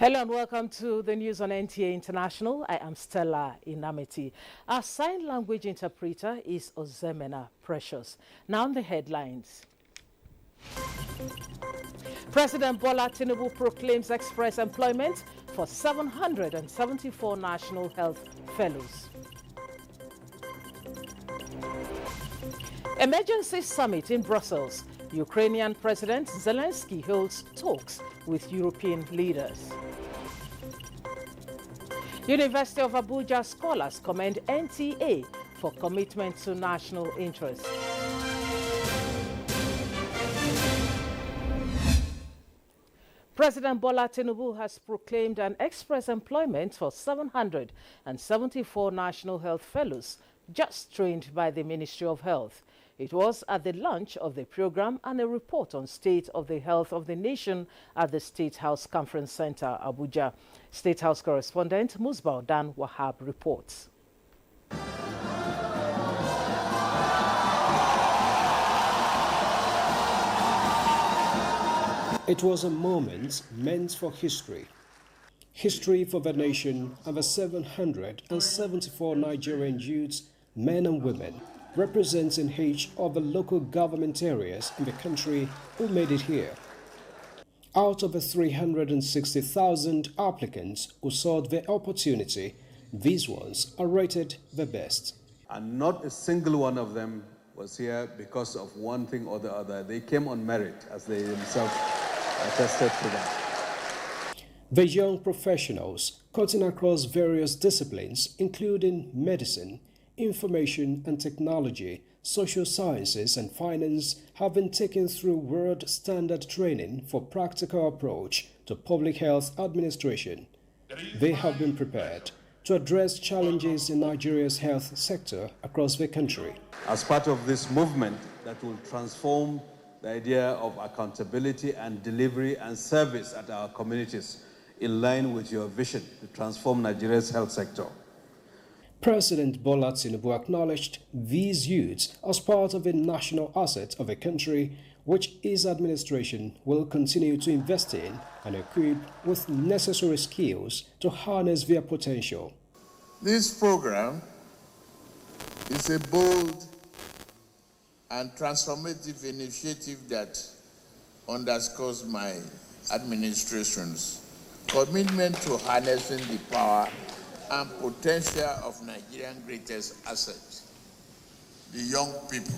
Hello and welcome to the news on NTAi International. I am Stella Inamiti. Our sign language interpreter is Ozemena Precious. Now on the headlines. President Bola Tinubu proclaims express employment for 774 national health fellows. Emergency summit in Brussels. Ukrainian President Zelensky holds talks with European leaders. University of Abuja scholars commend NTAi for commitment to national interest. President Bola Tinubu has proclaimed an express employment for 774 national health fellows just trained by the Ministry of Health. It was at the launch of the program and a report on state of the health of the nation at the State House Conference Center, Abuja. State House correspondent Musbah Dan Wahab reports. It was a moment meant for history. History for the nation and the 774 Nigerian youths, men and women, representing each of the local government areas in the country who made it here. Out of the 360,000 applicants who sought the opportunity, these ones are rated the best. And not a single one of them was here because of one thing or the other. They came on merit, as they themselves attested to that. The young professionals, cutting across various disciplines, including medicine, information and technology, social sciences and finance, have been taken through world standard training for practical approach to public health administration. They have been prepared to address challenges in Nigeria's health sector across the country. As part of this movement that will transform the idea of accountability and delivery and service at our communities in line with your vision to transform Nigeria's health sector. President Bola Tinubu acknowledged these youths as part of a national asset of a country which his administration will continue to invest in and equip with necessary skills to harness their potential. This program is a bold and transformative initiative that underscores my administration's commitment to harnessing the power and potential of Nigeria's greatest asset, the young people.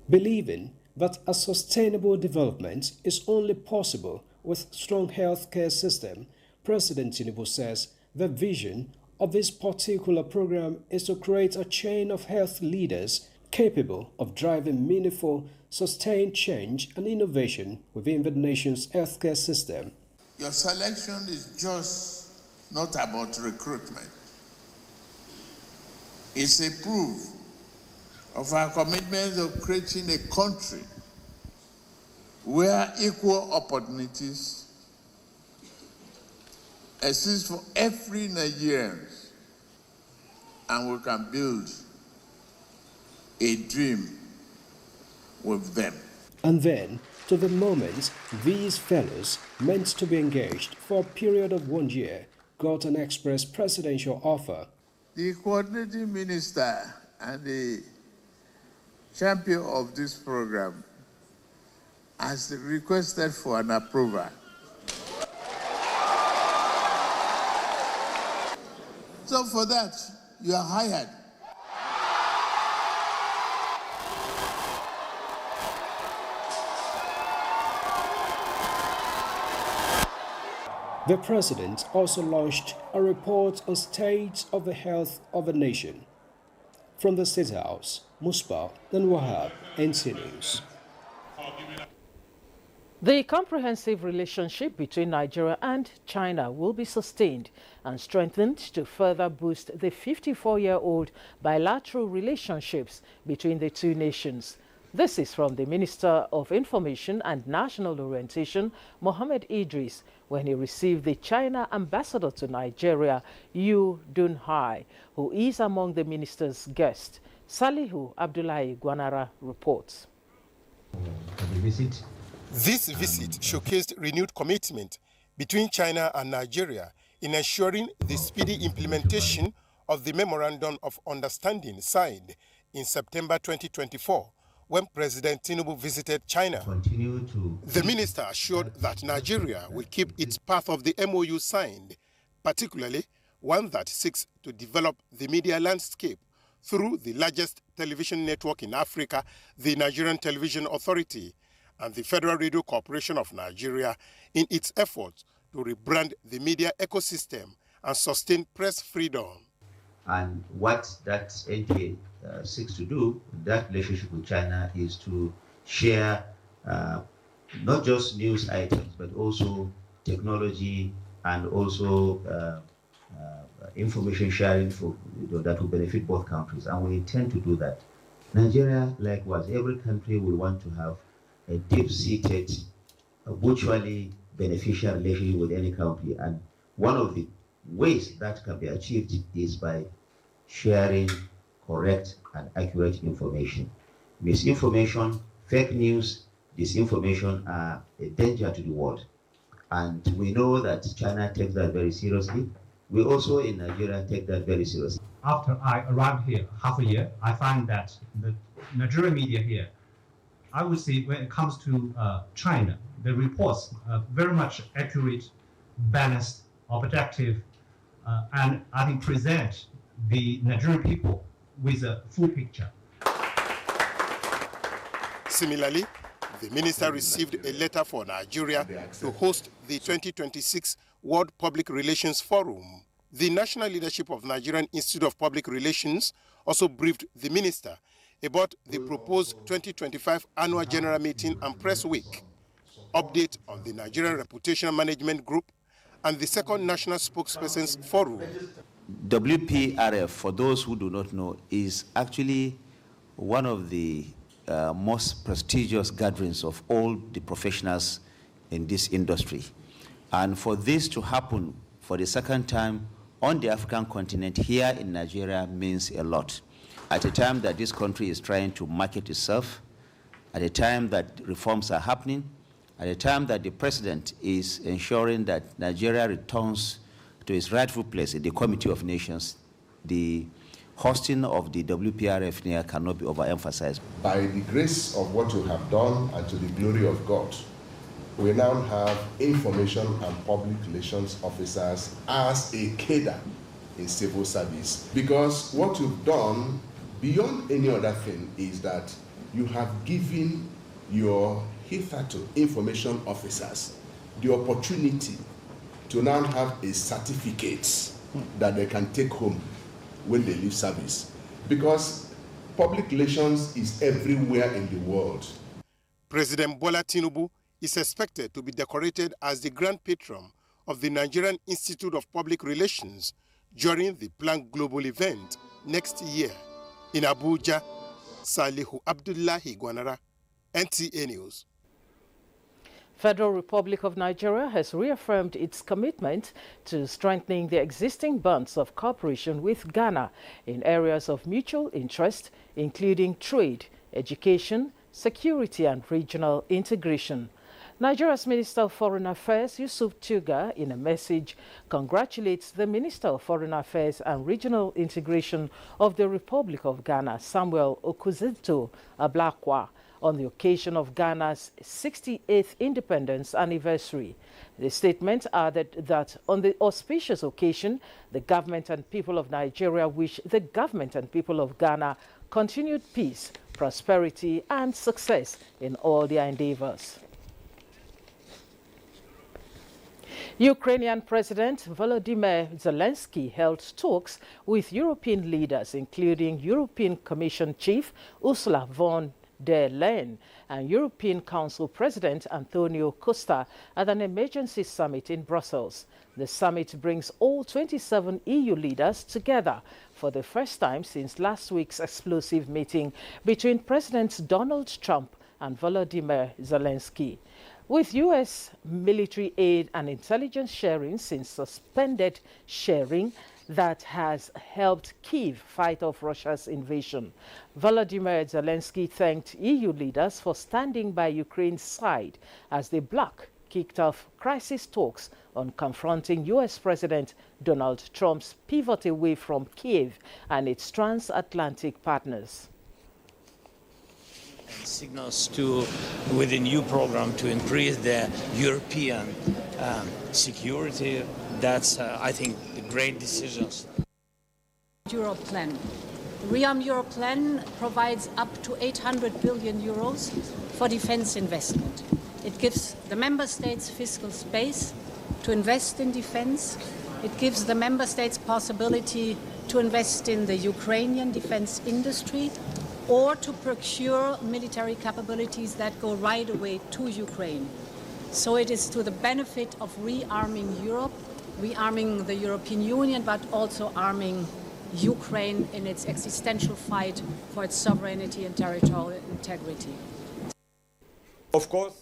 Believing that a sustainable development is only possible with strong healthcare system, President Tinubu says the vision of this particular program is to create a chain of health leaders capable of driving meaningful, sustained change and innovation within the nation's healthcare system. Your selection is just not about recruitment. It's a proof of our commitment of creating a country where equal opportunities exist for every Nigerian, and we can build a dream with them. And then, to the moment these fellows meant to be engaged for a period of 1 year got an express presidential offer. The coordinating minister and the champion of this program has requested for an approval. So for that, you are hired. The president also launched a report on state of the health of the nation. From the State House, Musbah Dan Wahab, NTAi News. The comprehensive relationship between Nigeria and China will be sustained and strengthened to further boost the 54-year-old bilateral relationships between the two nations. This is from the Minister of Information and National Orientation, Mohammed Idris, when he received the China ambassador to Nigeria, NTAi, who is among the minister's guests. Salihu Abdullahi Gwanara reports. This visit showcased renewed commitment between China and Nigeria in ensuring the speedy implementation of the Memorandum of Understanding signed in September 2024 when President Tinubu visited China. The minister assured that Nigeria will keep its path of the MOU signed, particularly one that seeks to develop the media landscape through the largest television network in Africa, the Nigerian Television Authority, and the Federal Radio Corporation of Nigeria in its efforts to rebrand the media ecosystem and sustain press freedom. And what that NTAi seeks to do, that relationship with China, is to share not just news items, but also technology and also information sharing that will benefit both countries. And we intend to do that. Nigeria, likewise, every country will want to have a deep-seated, mutually beneficial relationship with any country. And one of the ways that can be achieved is by sharing correct and accurate information. Misinformation, fake news, disinformation are a danger to the world. And we know that China takes that very seriously. We also in Nigeria take that very seriously. After I arrived here half a year, I find that the Nigerian media here, I would say when it comes to China, the reports are very much accurate, balanced, objective, and I think present the Nigerian people with a full picture. Similarly, the minister received a letter for Nigeria to host the 2026 World Public Relations Forum. The national leadership of Nigerian Institute of Public Relations also briefed the minister about the proposed 2025 Annual General Meeting and Press Week, update on the Nigerian Reputational Management Group, and the second National Spokespersons Forum. WPRF, for those who do not know, is actually one of the most prestigious gatherings of all the professionals in this industry. And for this to happen for the second time on the African continent here in Nigeria means a lot. At a time that this country is trying to market itself, at a time that reforms are happening, at a time that the president is ensuring that Nigeria returns to its rightful place in the Committee of Nations, the hosting of the WPRF here cannot be overemphasized. By the grace of what you have done and to the glory of God, we now have information and public relations officers as a cadre in civil service. Because what you've done, beyond any other thing, is that you have given your hitherto information officers the opportunity to now have a certificate that they can take home when they leave service. Because public relations is everywhere in the world. President Bola Tinubu is expected to be decorated as the grand patron of the Nigerian Institute of Public Relations during the planned global event next year. In Abuja, Salihu Abdullahi Gwanara, NTAi News. Federal Republic of Nigeria has reaffirmed its commitment to strengthening the existing bonds of cooperation with Ghana in areas of mutual interest, including trade, education, security, and regional integration. Nigeria's Minister of Foreign Affairs, Yusuf Tuga, in a message, congratulates the Minister of Foreign Affairs and Regional Integration of the Republic of Ghana, Samuel Okuzito Ablakwa, on the occasion of Ghana's 68th independence anniversary. The statement added that on the auspicious occasion, the government and people of Nigeria wish the government and people of Ghana continued peace, prosperity, and success in all their endeavors. Ukrainian President Volodymyr Zelensky held talks with European leaders, including European Commission Chief Ursula von der Leyen and European Council President Antonio Costa at an emergency summit in Brussels. The summit brings all 27 EU leaders together for the first time since last week's explosive meeting between Presidents Donald Trump and Volodymyr Zelensky. With U.S. military aid and intelligence sharing since suspended sharing that has helped Kyiv fight off Russia's invasion. Volodymyr Zelensky thanked EU leaders for standing by Ukraine's side as they block kicked off crisis talks on confronting U.S. President Donald Trump's pivot away from Kiev and its transatlantic partners. Signals with a new program to increase the European security. That's, I think, the great decisions. Europe plan. The ReArm Europe plan provides up to 800 billion euros for defense investment. It gives the member states fiscal space to invest in defense. It gives the member states possibility to invest in the Ukrainian defense industry or to procure military capabilities that go right away to Ukraine. So it is to the benefit of rearming Europe, rearming the European Union, but also arming Ukraine in its existential fight for its sovereignty and territorial integrity. Of course,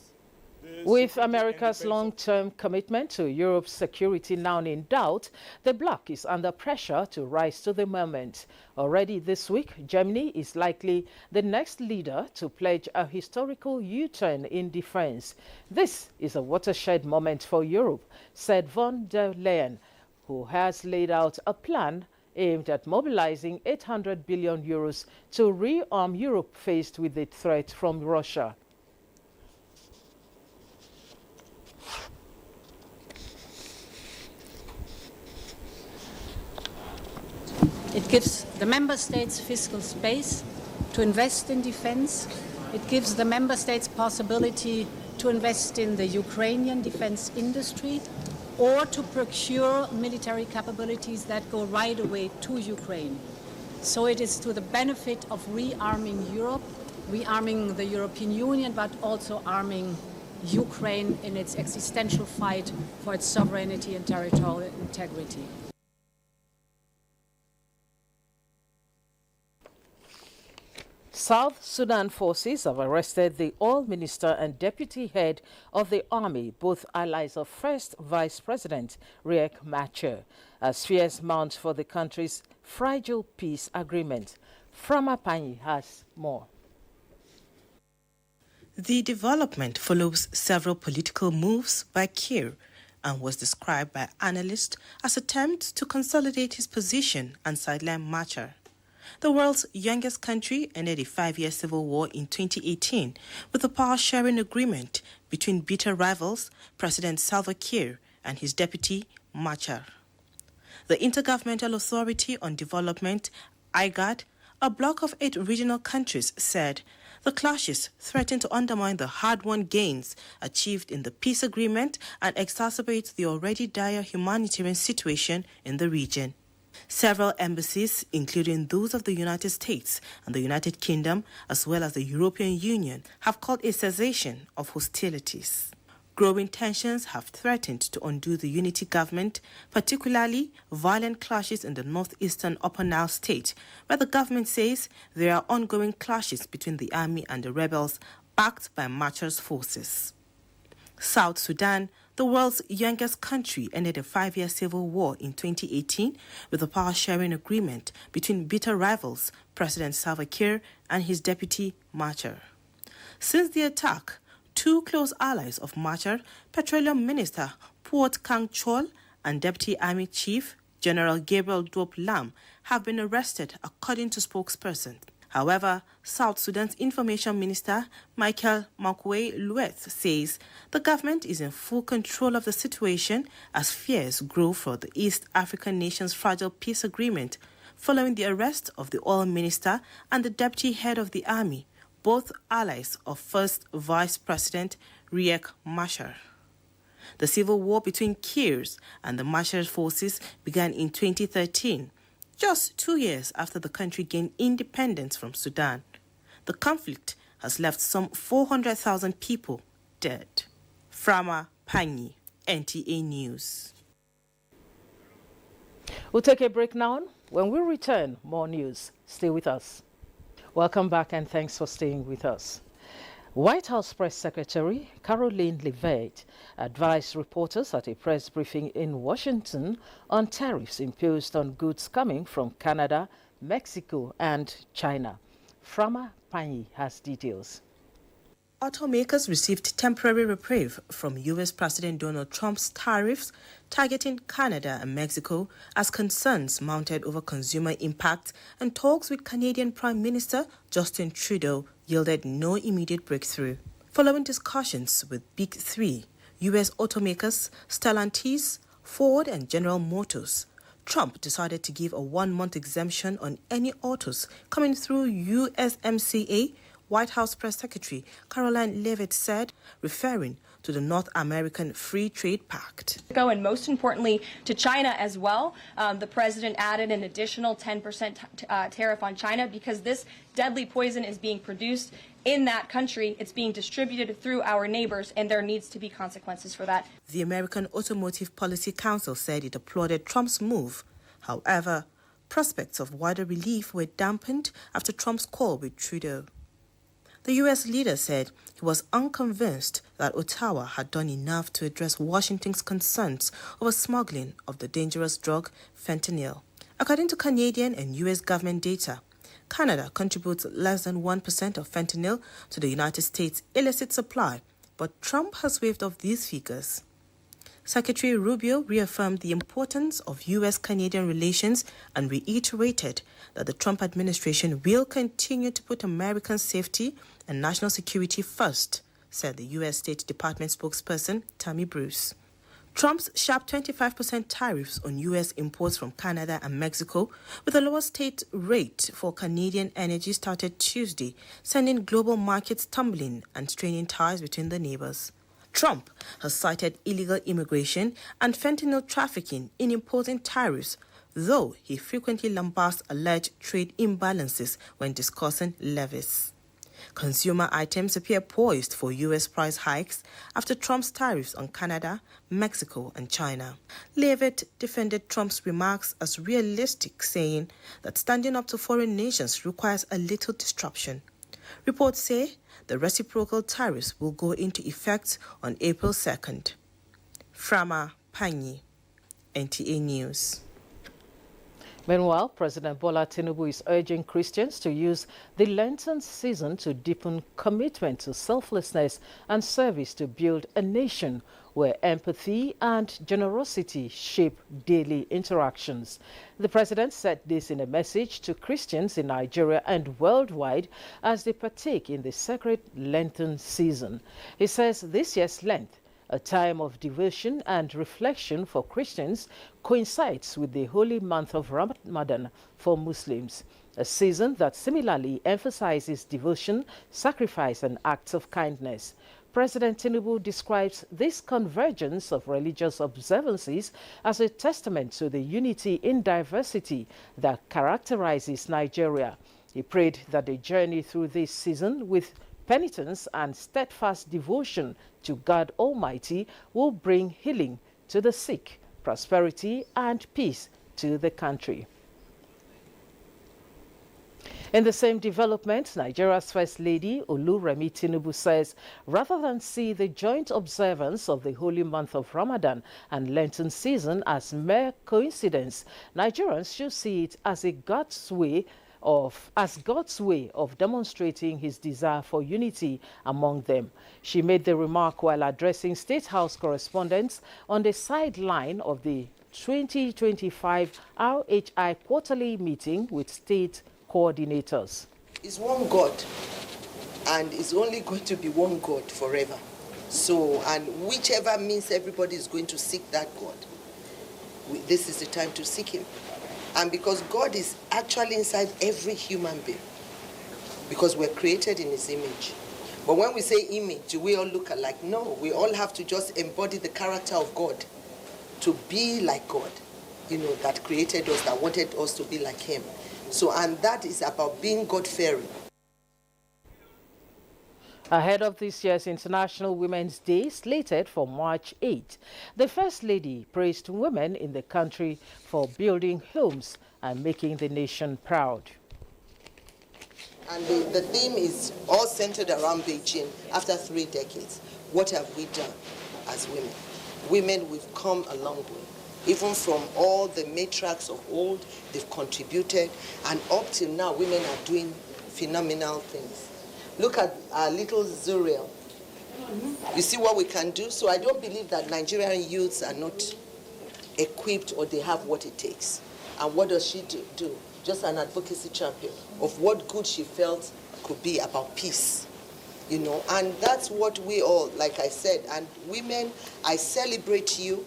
with America's long-term commitment to Europe's security now in doubt, the bloc is under pressure to rise to the moment. Already this week, Germany is likely the next leader to pledge a historical U-turn in defense. This is a watershed moment for Europe, said von der Leyen, who has laid out a plan aimed at mobilizing 800 billion euros to rearm Europe faced with the threat from Russia. It gives the member states fiscal space to invest in defense. It gives the member states possibility to invest in the Ukrainian defense industry or to procure military capabilities that go right away to Ukraine. So it is to the benefit of rearming Europe, rearming the European Union, but also arming Ukraine in its existential fight for its sovereignty and territorial integrity. South Sudan forces have arrested the oil minister and deputy head of the army, both allies of First Vice President Riek Machar, as fears mount for the country's fragile peace agreement. Frama Pani has more. The development follows several political moves by Kiir and was described by analysts as attempts to consolidate his position and sideline Machar. The world's youngest country ended a 5-year civil war in 2018 with a power-sharing agreement between bitter rivals, President Salva Kiir and his deputy, Machar. The Intergovernmental Authority on Development, IGAD, a bloc of 8 regional countries, said the clashes threaten to undermine the hard-won gains achieved in the peace agreement and exacerbate the already dire humanitarian situation in the region. Several embassies, including those of the United States and the United Kingdom, as well as the European Union, have called a cessation of hostilities. Growing tensions have threatened to undo the unity government, particularly violent clashes in the northeastern Upper Nile state, where the government says there are ongoing clashes between the army and the rebels backed by Machar's forces. South Sudan, the world's youngest country, ended a 5-year civil war in 2018 with a power-sharing agreement between bitter rivals, President Salva Kiir and his deputy, Machar. Since the attack, 2 close allies of Machar, Petroleum Minister Puot Kang Chol and Deputy Army Chief General Gabriel Diop Lam, have been arrested, according to spokesperson. However, South Sudan's Information Minister Michael Makuei Lueth says the government is in full control of the situation as fears grow for the East African nation's fragile peace agreement following the arrest of the oil minister and the deputy head of the army, both allies of First Vice President Riek Machar. The civil war between Kiir's and the Machar forces began in 2013. Just 2 years after the country gained independence from Sudan. The conflict has left some 400,000 people dead. Frama Pani, NTAi News. We'll take a break now. When we return, more news. Stay with us. Welcome back and thanks for staying with us. White House Press Secretary Caroline Leavitt advised reporters at a press briefing in Washington on tariffs imposed on goods coming from Canada, Mexico and China. Frama Pani has details. Automakers received temporary reprieve from U.S. President Donald Trump's tariffs targeting Canada and Mexico as concerns mounted over consumer impact, and talks with Canadian Prime Minister Justin Trudeau yielded no immediate breakthrough. Following discussions with Big Three, U.S. automakers Stellantis, Ford and General Motors, Trump decided to give a 1-month exemption on any autos coming through USMCA, White House Press Secretary Caroline Leavitt said, referring to the North American Free Trade Pact. And most importantly, to China as well. The president added an additional 10% tariff on China because this deadly poison is being produced in that country. It's being distributed through our neighbors, and there needs to be consequences for that. The American Automotive Policy Council said it applauded Trump's move. However, prospects of wider relief were dampened after Trump's call with Trudeau. The U.S. leader said he was unconvinced that Ottawa had done enough to address Washington's concerns over smuggling of the dangerous drug fentanyl. According to Canadian and U.S. government data, Canada contributes less than 1% of fentanyl to the United States' illicit supply, but Trump has waived off these figures. Secretary Rubio reaffirmed the importance of U.S.-Canadian relations and reiterated that the Trump administration will continue to put American safety and national security first, said the U.S. State Department spokesperson Tammy Bruce. Trump's sharp 25% tariffs on U.S. imports from Canada and Mexico, with a lower state rate for Canadian energy, started Tuesday, sending global markets tumbling and straining ties between the neighbors. Trump has cited illegal immigration and fentanyl trafficking in imposing tariffs, though he frequently lambasts alleged trade imbalances when discussing levies. Consumer items appear poised for U.S. price hikes after Trump's tariffs on Canada, Mexico, and China. Leavitt defended Trump's remarks as realistic, saying that standing up to foreign nations requires a little disruption. Reports say the reciprocal tariffs will go into effect on April 2nd. Frama Panyi, NTAi News. Meanwhile, President Bola Tinubu is urging Christians to use the Lenten season to deepen commitment to selflessness and service to build a nation where empathy and generosity shape daily interactions. The president said this in a message to Christians in Nigeria and worldwide as they partake in the sacred Lenten season. He says this year's Lent, a time of devotion and reflection for Christians, coincides with the holy month of Ramadan for Muslims, a season that similarly emphasizes devotion, sacrifice, and acts of kindness. President Tinubu describes this convergence of religious observances as a testament to the unity in diversity that characterizes Nigeria. He prayed that the journey through this season with penitence and steadfast devotion to God Almighty will bring healing to the sick, prosperity and peace to the country. In the same development, Nigeria's First Lady, Oluremi Tinubu, says rather than see the joint observance of the holy month of Ramadan and Lenten season as mere coincidence, Nigerians should see it as God's way of demonstrating his desire for unity among them. She made the remark while addressing State House correspondents on the sideline of the 2025 RHI quarterly meeting with state coordinators. It's one God, and it's only going to be one God forever. So, and whichever means everybody is going to seek that God, this is the time to seek him. And because God is actually inside every human being, because we're created in his image. But when we say image, do we all look alike? No, we all have to just embody the character of God to be like God, that created us, that wanted us to be like him. So, and that is about being God-fearing. Ahead of this year's International Women's Day, slated for March 8, the First Lady praised women in the country for building homes and making the nation proud. And the theme is all centered around Beijing after 3 decades. What have we done as women? Women, we've come a long way. Even from all the matriarchs of old, they've contributed. And up till now, women are doing phenomenal things. Look at our little Zuriel. You see what we can do? So I don't believe that Nigerian youths are not equipped or they have what it takes. And what does she do? Just an advocacy champion of what good she felt could be about peace. You know, and that's what we all, like I said, and women, I celebrate you.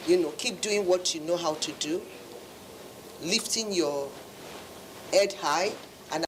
You know, keep doing what you know how to do, lifting your head high. And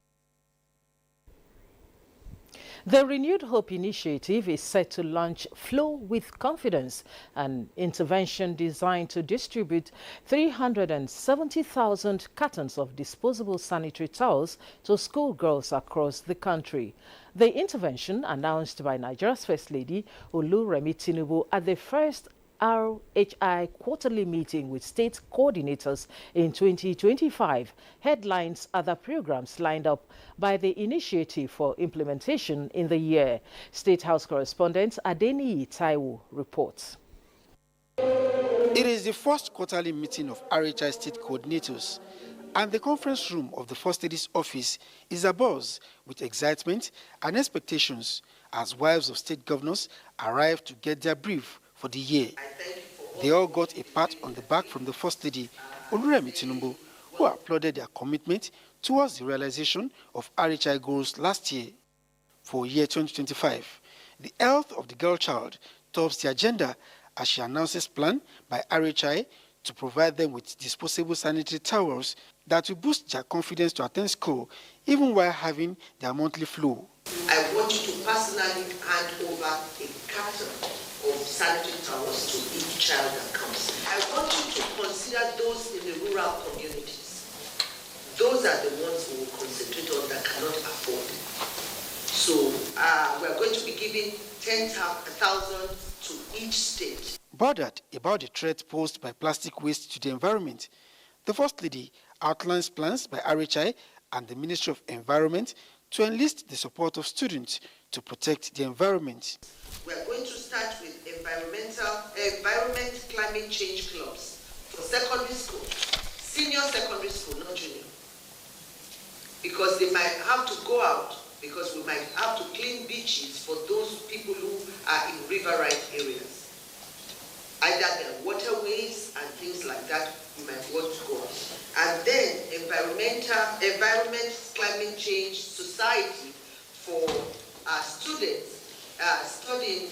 the Renewed Hope Initiative is set to launch Flow with Confidence, an intervention designed to distribute 370,000 cartons of disposable sanitary towels to schoolgirls across the country. The intervention, announced by Nigeria's First Lady Oluremi Tinubu at the first NTAi quarterly meeting with state coordinators in 2025, headlines other programs lined up by the initiative for implementation in the year. State House correspondent NTAi reports. It is the first quarterly meeting of NTAi state coordinators, and the conference room of the First Lady's office is abuzz with excitement and expectations as wives of state governors arrive to get their brief for the year. They all got a pat on the back from the First Lady, Oluremi Tinubu, who applauded their commitment towards the realization of NTAi goals last year. For year 2025, the health of the girl child tops the agenda as she announces plan by NTAi to provide them with disposable sanitary towels that will boost their confidence to attend school even while having their monthly flu. I want you to personally hand over a carton of sanitary towels to each child that comes. I want you to consider those in the rural communities. Those are the ones who will concentrate on that cannot afford. So we're going to be giving 10,000 to each state. Bothered about the threat posed by plastic waste to the environment, the First Lady outlines plans by NTAi and the Ministry of Environment to enlist the support of students to protect the environment. We are going to start with environment climate change clubs for secondary school, senior secondary school, not junior. Because they might have to go out, because we might have to clean beaches for those people who are in riverine areas. Either their waterways and things like that, we might want to go. And then environment climate change society for students studying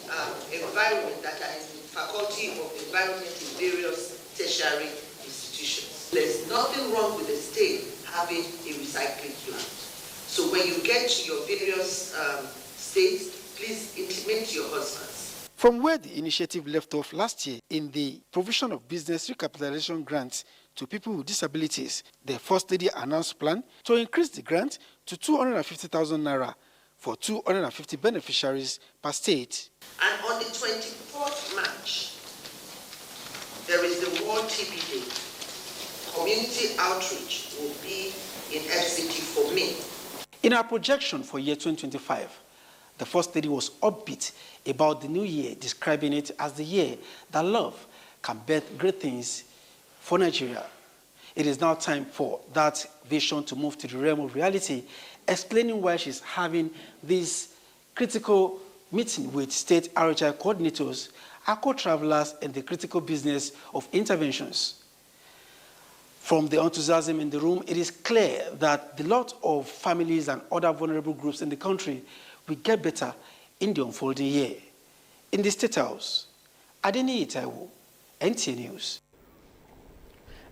environment that are in the Faculty of Environment in various tertiary institutions. There's nothing wrong with the state having a recycling plant. So when you get to your various states, please intimate your husbands. From where the initiative left off last year in the provision of business recapitalization grants to people with disabilities, the First Lady announced plan to increase the grant to 250,000 naira for 250 beneficiaries per state. And on the 24th March, there is the World TB Day. Community outreach will be in FCT for me. In our projection for year 2025, the First Lady was upbeat about the new year, describing it as the year that love can birth great things for Nigeria. It is now time for that vision to move to the realm of reality, explaining why she's having this critical meeting with state NTAi coordinators, our co-travelers, and the critical business of interventions. From the enthusiasm in the room, it is clear that the lot of families and other vulnerable groups in the country will get better in the unfolding year. In the State House, NTAi, NTA News.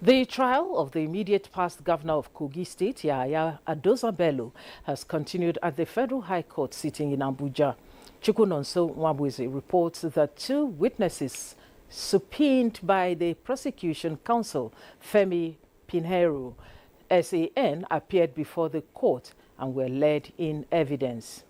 The trial of the immediate past governor of Kogi State, Yahaya Adoza Bello, has continued at the Federal High Court sitting in Abuja. Chukwunonso Nwabweze reports that two witnesses subpoenaed by the prosecution counsel, Femi Pinheiro, SAN, appeared before the court and were led in evidence.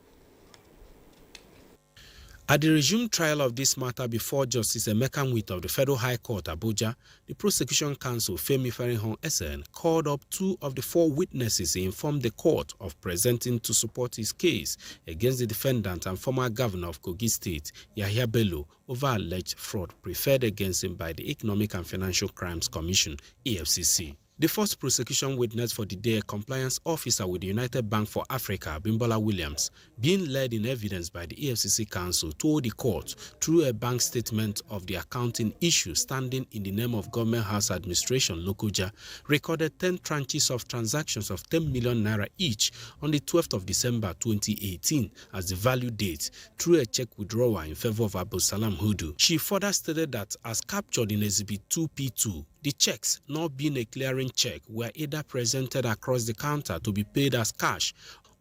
At the resumed trial of this matter before Justice Emeka Nwite of the Federal High Court, Abuja, the prosecution counsel, Femi Pinheiro, SN, called up two of the four witnesses he informed the court of presenting to support his case against the defendant and former governor of Kogi State, Yahaya Bello, over alleged fraud preferred against him by the Economic and Financial Crimes Commission, EFCC. The first prosecution witness for the day, a compliance officer with the United Bank for Africa, Bimbola Williams, being led in evidence by the EFCC counsel, told the court through a bank statement of the accounting issue standing in the name of Government House Administration, Lokoja, recorded 10 tranches of transactions of 10 million naira each on the 12th of December 2018 as the value date through a check withdrawal in favor of Abu Salam Hudu. She further stated that as captured in Exhibit 2P2, the checks, not being a clearing check, were either presented across the counter to be paid as cash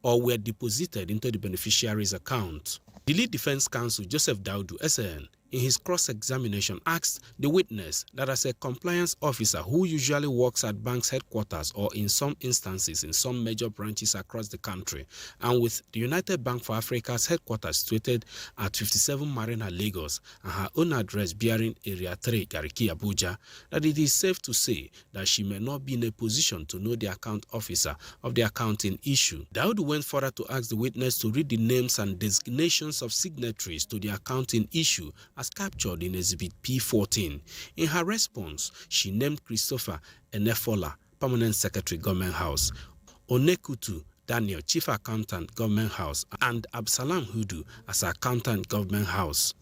or were deposited into the beneficiary's account. The lead defense counsel, Joseph Daudu, SAN, in his cross-examination asked the witness that as a compliance officer who usually works at bank's headquarters or in some instances in some major branches across the country, and with the United Bank for Africa's headquarters situated at 57 Marina, Lagos, and her own address bearing Area 3, Gariki, Abuja, that it is safe to say that she may not be in a position to know the account officer of the accounting issue. Daudu went further to ask the witness to read the names and designations of signatories to the accounting issue as captured in Exhibit P14. In her response, she named Christopher Enefola, Permanent Secretary, Government House, Onekutu Daniel, Chief Accountant, Government House, and Absalam Hudu as Accountant, Government House.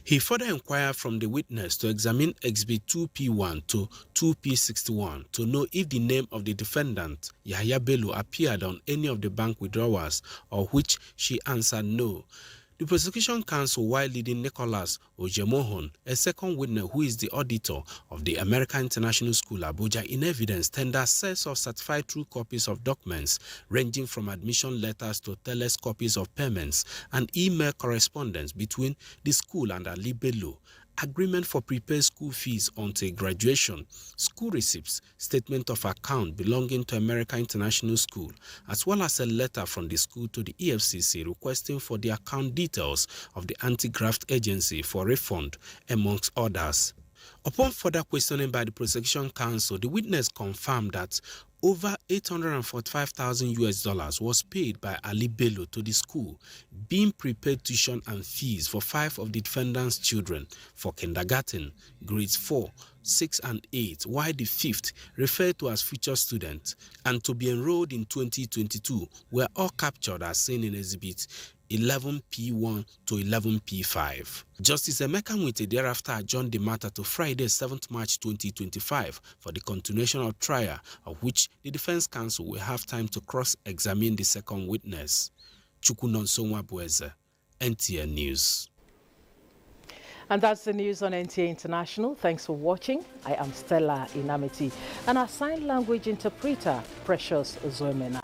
He further inquired from the witness to examine Exhibit 2P1 to 2P61 to know if the name of the defendant, Yahya Bello, appeared on any of the bank withdrawals, of which she answered no. The prosecution counsel, while leading Nicholas Ojemohon, a second witness who is the auditor of the American International School, Abuja, in evidence, tendered sets of certified true copies of documents ranging from admission letters to teles copies of payments and email correspondence between the school and Ali Bello, agreement for prepaid school fees until graduation, school receipts, statement of account belonging to American International School, as well as a letter from the school to the EFCC requesting for the account details of the anti-graft agency for refund, amongst others. Upon further questioning by the prosecution counsel, the witness confirmed that over $845,000 was paid by Ali Bello to the school, being prepaid tuition and fees for 5 of the defendant's children for kindergarten, grades 4, 6, and 8, while the 5th, referred to as future students, and to be enrolled in 2022, were all captured as seen in Exhibit 11P1 to 11P5. Justice Emeka Nwite thereafter adjourned the matter to Friday, 7th March 2025 for the continuation of trial, of which the defense counsel will have time to cross-examine the second witness. Chukwunonsonwa Bueze, NTAi News. And that's the news on NTAi International. Thanks for watching. I am Stella Inamiti, and our sign language interpreter, Precious Zoemena.